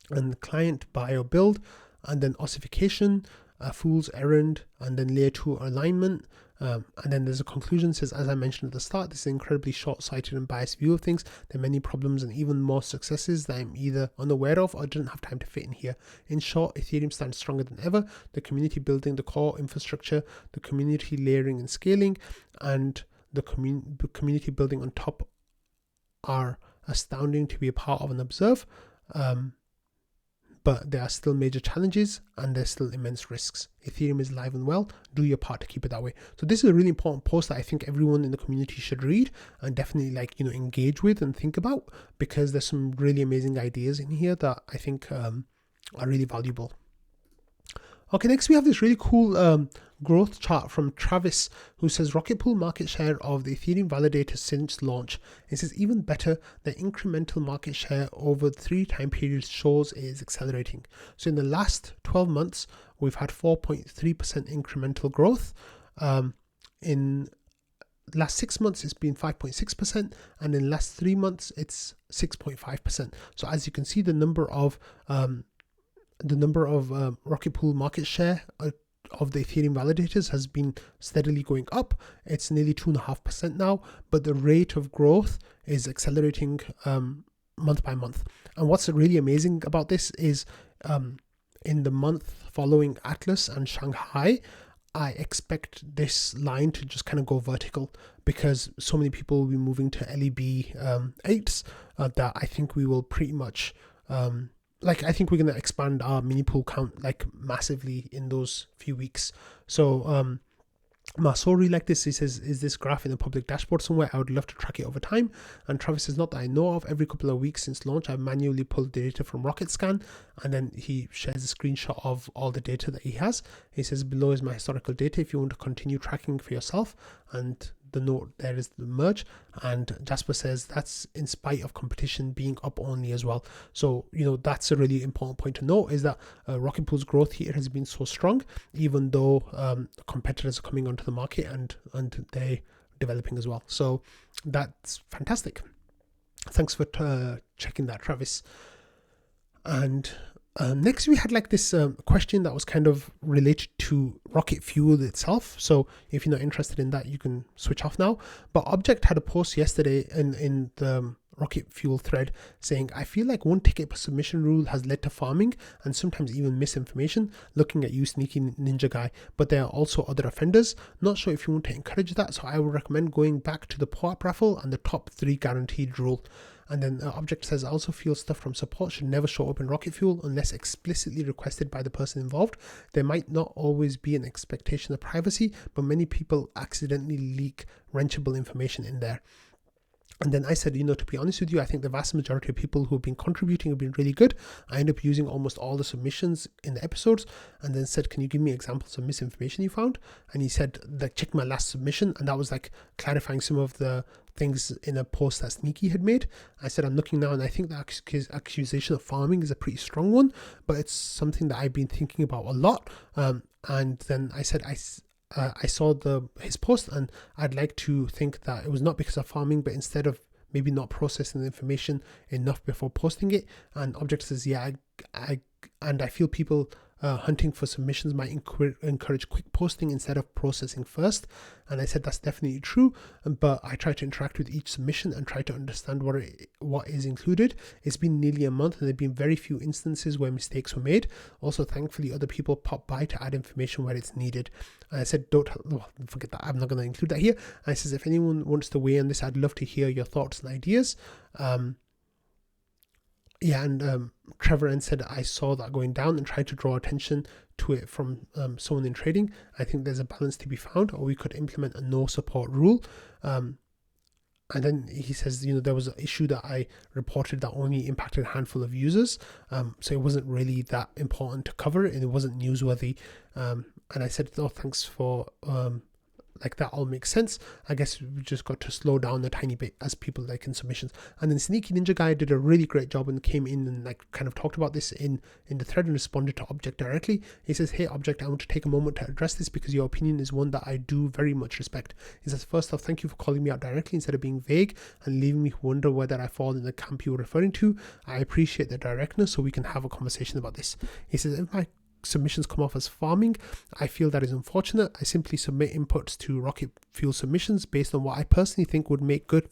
and client buy or build, and then ossification, a fool's errand, and then layer 2 alignment. And then there's a conclusion, says, as I mentioned at the start, this is an incredibly short-sighted and biased view of things. There are many problems and even more successes that I'm either unaware of or didn't have time to fit in here. In short, Ethereum stands stronger than ever. The community building the core infrastructure, the community layering and scaling, and the community building on top are astounding to be a part of and observe. But there are still major challenges and there's still immense risks. Ethereum is alive and well. Do your part to keep it that way. So this is a really important post that I think everyone in the community should read and definitely engage with and think about, because there's some really amazing ideas in here that I think are really valuable. Okay, next we have this really cool growth chart from Travis, who says rocket pool market share of the Ethereum validator since launch. It says even better, the incremental market share over 3 time periods shows it is accelerating. So in the last 12 months, we've had 4.3% incremental growth. In last 6 months, it's been 5.6%, and in the last 3 months, it's 6.5%. So as you can see, the number of rocket pool market share of the Ethereum validators has been steadily going up. It's nearly 2.5% now, but the rate of growth is accelerating month by month. And what's really amazing about this is in the month following Atlas and Shanghai, I expect this line to just kind of go vertical, because so many people will be moving to LEB 8s that I think we will pretty much I think we're going to expand our mini pool count like massively in those few weeks. So Masori like this, he says, is this graph in a public dashboard somewhere? I would love to track it over time. And Travis says, not that I know of. Every couple of weeks since launch, I've manually pulled the data from Rocketscan, and then he shares a screenshot of all the data that he has. He says, below is my historical data if you want to continue tracking for yourself. And the note there is the merge. And Jasper says that's in spite of competition being up only as well. So, that's a really important point to note, is that Rocket Pool's growth here has been so strong, even though competitors are coming onto the market and they're developing as well. So that's fantastic. Thanks for checking that, Travis. And next we had this question that was kind of related to rocket fuel itself. So if you're not interested in that, you can switch off now. But Object had a post yesterday in the rocket fuel thread saying, I feel like one ticket per submission rule has led to farming and sometimes even misinformation, looking at you, sneaky ninja guy, but there are also other offenders. Not sure if you want to encourage that, so I would recommend going back to the POAP raffle and the top 3 guaranteed rule. And then Object says, I also feel stuff from support should never show up in rocket fuel unless explicitly requested by the person involved. There might not always be an expectation of privacy, but many people accidentally leak wrenchable information in there. And then I said, to be honest with you, I think the vast majority of people who have been contributing have been really good. I end up using almost all the submissions in the episodes, and then said, can you give me examples of misinformation you found? And he said, check my last submission. And that was clarifying some of the things in a post that Sneaky had made. I said, I'm looking now, and I think the accusation of farming is a pretty strong one, but it's something that I've been thinking about a lot. And then I said, I saw his post, and I'd like to think that it was not because of farming, but instead of maybe not processing the information enough before posting it. And Object says, yeah, I feel people hunting for submissions might encourage quick posting instead of processing first. And I said that's definitely true, but I try to interact with each submission and try to understand what is included. It's been nearly a month and there have been very few instances where mistakes were made. Also, thankfully, other people pop by to add information where it's needed. And I said, forget that, I'm not going to include that here. And I says, if anyone wants to weigh in this, I'd love to hear your thoughts and ideas. Trevor said, I saw that going down and tried to draw attention to it from someone in trading. I think there's a balance to be found, or we could implement a no support rule. And then he says, there was an issue that I reported that only impacted a handful of users. So it wasn't really that important to cover it, and it wasn't newsworthy. And I said, thanks for that all makes sense. I guess we just got to slow down a tiny bit as people in submissions. And then Sneaky Ninja Guy did a really great job and came in and kind of talked about this in the thread and responded to Object directly. He says, hey Object, I want to take a moment to address this because your opinion is one that I do very much respect. He says, first off, thank you for calling me out directly instead of being vague and leaving me wonder whether I fall in the camp you were referring to. I appreciate the directness, so we can have a conversation about this. He says, if my submissions come off as farming, I feel that is unfortunate. I simply submit inputs to rocket fuel submissions based on what I personally think would make good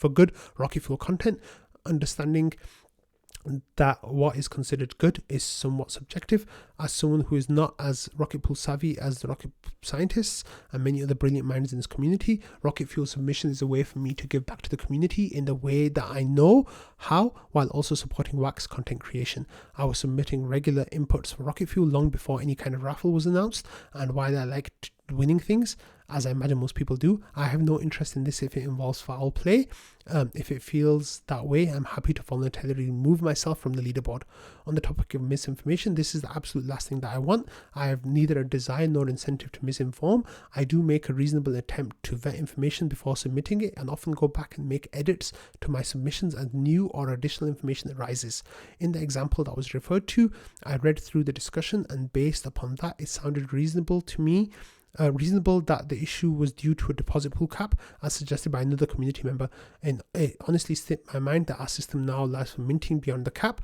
rocket fuel content. Understanding that what is considered good is somewhat subjective. As someone who is not as rocket pool savvy as the rocket scientists and many other brilliant minds in this community, rocket fuel submission is a way for me to give back to the community in the way that I know how, while also supporting wax content creation. I was submitting regular inputs for rocket fuel long before any kind of raffle was announced, and while I like winning things, as I imagine most people do. I have no interest in this if it involves foul play. If it feels that way, I'm happy to voluntarily remove myself from the leaderboard. On the topic of misinformation, this is the absolute last thing that I want. I have neither a desire nor incentive to misinform. I do make a reasonable attempt to vet information before submitting it, and often go back and make edits to my submissions as new or additional information arises. In the example that was referred to, I read through the discussion, and based upon that, it sounded reasonable to me. Reasonable that the issue was due to a deposit pool cap, as suggested by another community member, and it honestly slipped my mind that our system now allows for minting beyond the cap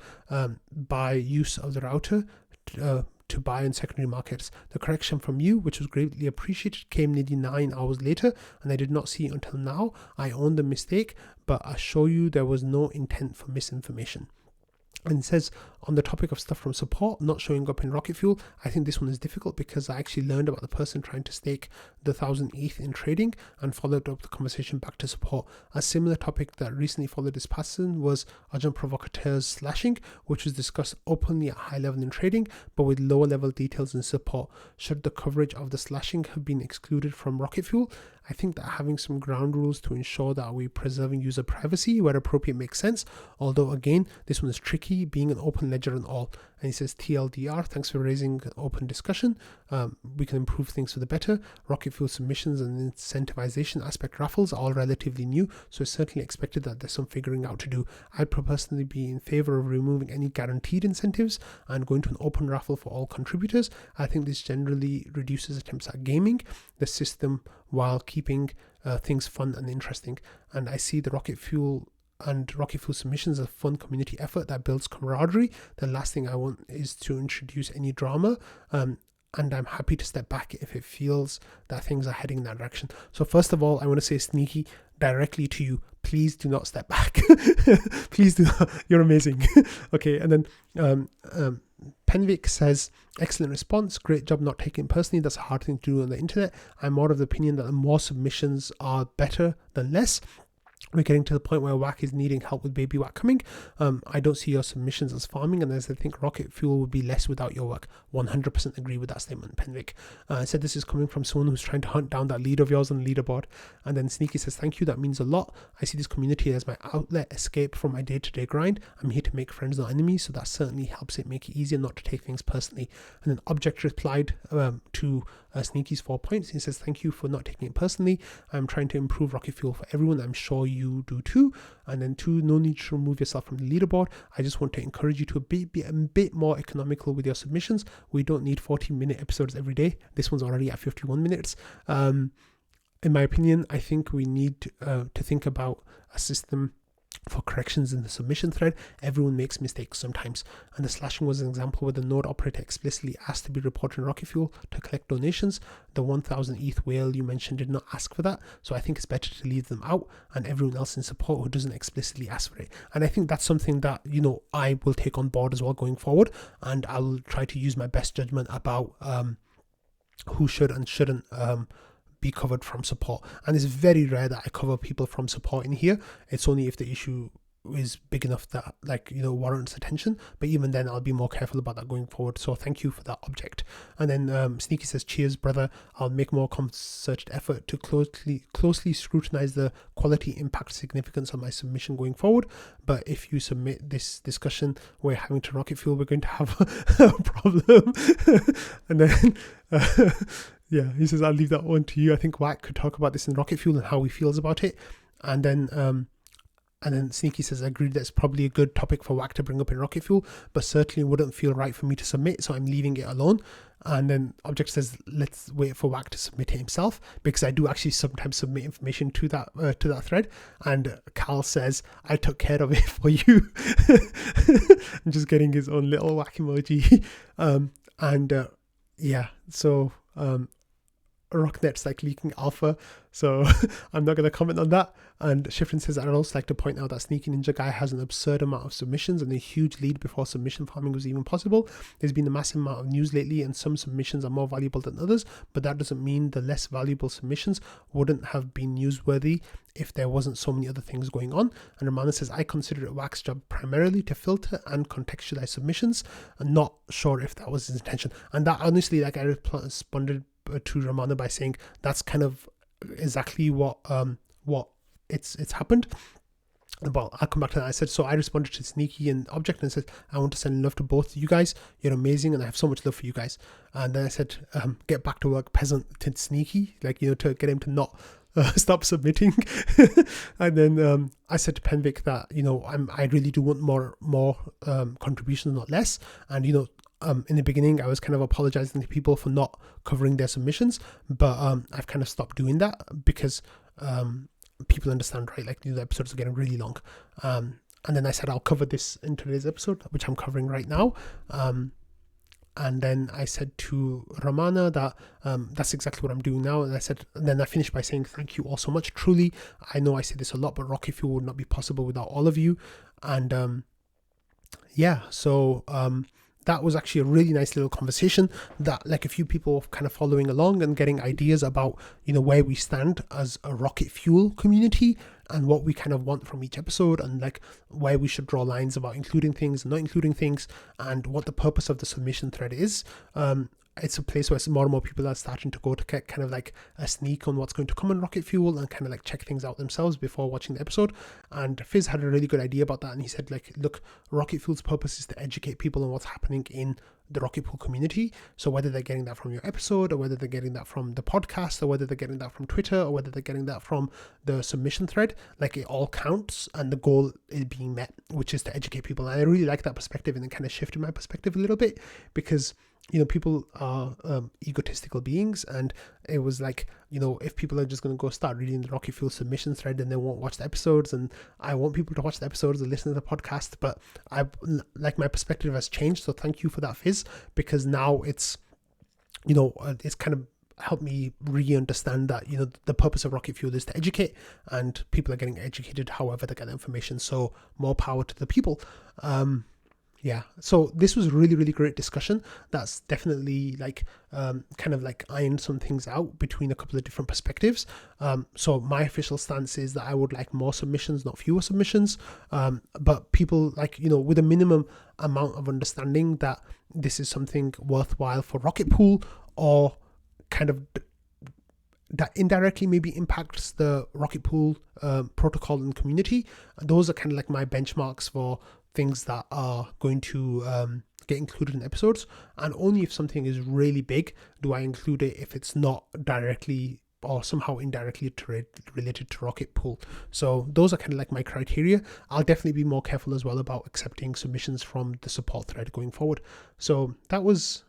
by use of the router to buy in secondary markets. The correction from you, which was greatly appreciated, came nearly 9 hours later, and I did not see it until now. I own the mistake, but I assure you there was no intent for misinformation. And it says, on the topic of stuff from support not showing up in Rocket Fuel, I think this one is difficult because I actually learned about the person trying to stake the 1,000 ETH in trading and followed up the conversation back to support. A similar topic that recently followed this passing was Agent Provocateur's slashing, which was discussed openly at high level in trading, but with lower level details in support. Should the coverage of the slashing have been excluded from Rocket Fuel? I think that having some ground rules to ensure that we're preserving user privacy where appropriate makes sense, although again, this one is tricky, being an open ledger and all. And he says, TLDR, thanks for raising an open discussion. We can improve things for the better. Rocket Fuel submissions and incentivization aspect raffles are all relatively new, so it's certainly expected that there's some figuring out to do. I'd personally be in favor of removing any guaranteed incentives and going to an open raffle for all contributors. I think this generally reduces attempts at gaming the system while keeping things fun and interesting. And I see the Rocket Fuel submissions as a fun community effort that builds camaraderie. The last thing I want is to introduce any drama, and I'm happy to step back if it feels that things are heading in that direction. So first of all, I want to say, Sneaky, directly to you, please do not step back. Please do not. You're amazing. Okay, and then Penvic says, excellent response, great job not taking it personally. That's a hard thing to do on the internet. I'm more of the opinion that the more submissions are better than less. We're getting to the point where WAC is needing help with baby WAC coming. I don't see your submissions as farming, and as I think Rocket Fuel would be less without your work. 100% agree with that statement, Penvic. I said this is coming from someone who's trying to hunt down that lead of yours on the leaderboard. And then Sneaky says, thank you, that means a lot. I see this community as my outlet, escape from my day-to-day grind. I'm here to make friends, not enemies, so that certainly helps it make it easier not to take things personally. And then Object replied to Sneaky's 4 points. He says, thank you for not taking it personally. I'm trying to improve Rocket Fuel for everyone. I'm sure you do too. And then 2, no need to remove yourself from the leaderboard. I just want to encourage you to be a bit more economical with your submissions. We don't need 40-minute episodes every day. This one's already at 51 minutes. In my opinion, I think we need to think about a system for corrections in the submission thread. Everyone makes mistakes sometimes, and the slashing was an example where the node operator explicitly asked to be reported in Rocket Fuel to collect donations. The 1,000 ETH whale you mentioned did not ask for that, so I think it's better to leave them out, and everyone else in support who doesn't explicitly ask for it. And I think that's something that, I will take on board as well going forward, and I'll try to use my best judgment about who should and shouldn't be covered from support. And it's very rare that I cover people from support in here. It's only if the issue is big enough that warrants attention, but even then I'll be more careful about that going forward. So thank you for that, Object. And then Sneaky says, cheers brother, I'll make more concerted effort to closely scrutinize the quality, impact, significance of my submission going forward. But if you submit this discussion we're having to Rocket Fuel, we're going to have a problem. And then yeah, he says, I'll leave that one to you. I think WAC could talk about this in Rocket Fuel and how he feels about it. And then Sneaky says, I agree that it's probably a good topic for WAC to bring up in Rocket Fuel, but certainly wouldn't feel right for me to submit, so I'm leaving it alone. And then Object says, let's wait for WAC to submit it himself, because I do actually sometimes submit information to that thread. And Cal says, I took care of it for you. I'm just getting his own little WAC emoji. So Rocknet's like leaking alpha, so I'm not going to comment on that. And Shifrin says, I'd also like to point out that Sneaky Ninja Guy has an absurd amount of submissions and a huge lead before submission farming was even possible. There's been a massive amount of news lately, and some submissions are more valuable than others, but that doesn't mean the less valuable submissions wouldn't have been newsworthy if there wasn't so many other things going on. And Romana says, I consider it WAC's job primarily to filter and contextualize submissions. I'm not sure if that was his intention. And that honestly, like I responded to Ramana by saying that's kind of exactly what it's happened. But I'll come back to that. I said, so I responded to Sneaky and Object and said, I want to send love to both of you guys. You're amazing and I have so much love for you guys. And then I said, get back to work, peasant, to Sneaky, like, you know, to get him to not stop submitting. And then I said to Penvic that, you know, I really do want more contributions, not less. And, you know, in the beginning, I was kind of apologizing to people for not covering their submissions, but I've kind of stopped doing that because people understand, right? Like, the episodes are getting really long. And then I said I'll cover this in today's episode, which I'm covering right now. And then I said to Ramana that that's exactly what I'm doing now. And then I finished by saying thank you all so much. Truly, I know I say this a lot, but Rocket Fuel would not be possible without all of you. And so that was actually a really nice little conversation that, like, a few people kind of following along and getting ideas about, you know, where we stand as a Rocket Fuel community and what we kind of want from each episode, and like where we should draw lines about including things and not including things, and what the purpose of the submission thread is. It's a place where more and more people are starting to go to get kind of like a sneak on what's going to come on Rocket Fuel and kind of like check things out themselves before watching the episode. And Fizz had a really good idea about that, and he said, like, look, Rocket Fuel's purpose is to educate people on what's happening in the Rocket Pool community. So whether they're getting that from your episode, or whether they're getting that from the podcast, or whether they're getting that from Twitter, or whether they're getting that from the submission thread, like, it all counts and the goal is being met, which is to educate people. And I really like that perspective, and it kind of shifted my perspective a little bit, because, you know, people are egotistical beings, and it was like, you know, if people are just going to go start reading the Rocket Fuel submission thread, then they won't watch the episodes. And I want people to watch the episodes and listen to the podcast, but my perspective has changed. So thank you for that, Fizz, because now it's, you know, it's kind of helped me re-understand that, you know, the purpose of Rocket Fuel is to educate, and people are getting educated however they get information. So more power to the people. So this was a really, really great discussion. That's definitely like kind of like ironed some things out between a couple of different perspectives. So my official stance is that I would like more submissions, not fewer submissions. But people, like, you know, with a minimum amount of understanding that this is something worthwhile for Rocket Pool, or kind of that indirectly maybe impacts the Rocket Pool protocol and community. Those are kind of like my benchmarks for things that are going to get included in episodes. And only if something is really big do I include it, if it's not directly or somehow indirectly related to Rocket Pool. So those are kind of like my criteria. I'll definitely be more careful as well about accepting submissions from the support thread going forward. So that was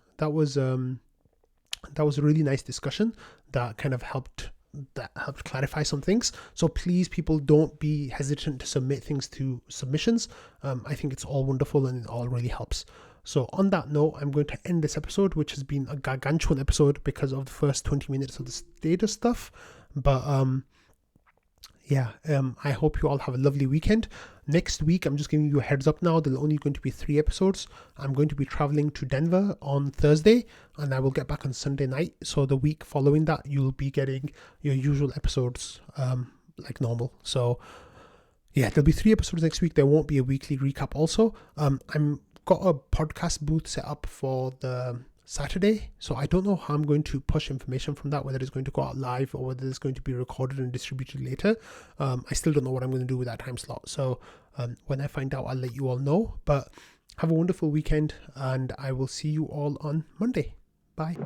a really nice discussion that kind of helped clarify some things. So please, people, don't be hesitant to submit things to submissions. I think it's all wonderful and it all really helps. So on that note, I'm going to end this episode, which has been a gargantuan episode because of the first 20 minutes of the Stader stuff. But I hope you all have a lovely weekend. Next week, I'm just giving you a heads up now, there's only going to be 3 episodes. I'm going to be traveling to Denver on Thursday, and I will get back on Sunday night. So the week following that, you'll be getting your usual episodes like normal. So yeah, there'll be 3 episodes next week. There won't be a weekly recap also. I'm got a podcast booth set up for the Saturday, so I don't know how I'm going to push information from that, whether it's going to go out live or whether it's going to be recorded and distributed later. I still don't know what I'm going to do with that time slot, so when I find out, I'll let you all know. But have a wonderful weekend, and I will see you all on Monday. Bye.